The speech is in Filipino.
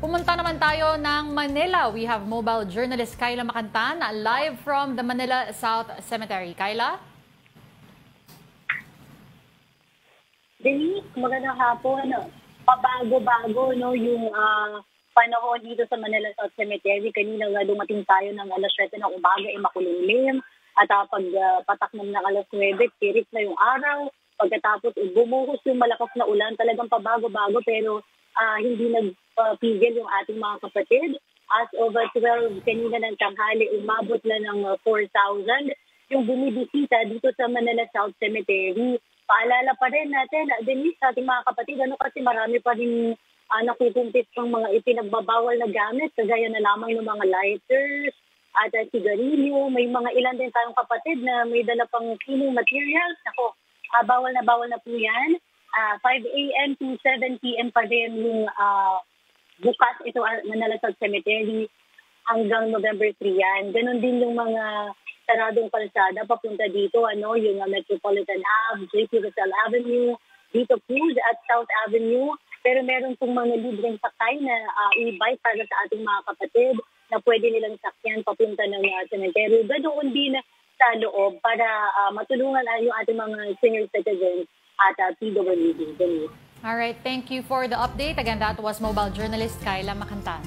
Pumunta naman tayo ng Manila. We have mobile journalist Kyla Macantan live from the Manila South Cemetery. Kyla? Denise, magandang hapon. Pabago-bago yung panahon dito sa Manila South Cemetery. Kanina nga dumating tayo ng alas 7 ng umaga, makulimlim. At pag patak ng alas 9, tirik na yung araw. Pagkatapos bumuhos yung malakas na ulan. Talagang pabago-bago pero hindi nagpigil yung ating mga kapatid. As over 12 kanina ng tanghali, umabot na ng 4,000 yung bumibisita dito sa Manila South Cemetery. Paalala pa rin natin, Denise, sa ating mga kapatid, kasi marami pa rin nakukumpis ng mga ipinagbabawal na gamit, kagaya na lamang ng mga lighters at sigarilyo. May mga ilan din tayong kapatid na may dala pang cleaning materials. Ako, bawal na po yan. 5 a.m. to 7 p.m. pa din yung bukas ito Manila South Cemetery hanggang November 3 yan. Ganon din yung mga saradong kalsada papunta dito, yung Metropolitan Ave, JP Rizal Avenue, dito Cruz at South Avenue. Pero meron pong mga libreng sakay na e-bike para sa ating mga kapatid na pwede nilang sakyan papunta ng cemetery. Ganoon din sa loob para matulungan yung ating mga senior citizens at PWD. All right, thank you for the update. Again, that was mobile journalist Kyla Macantan.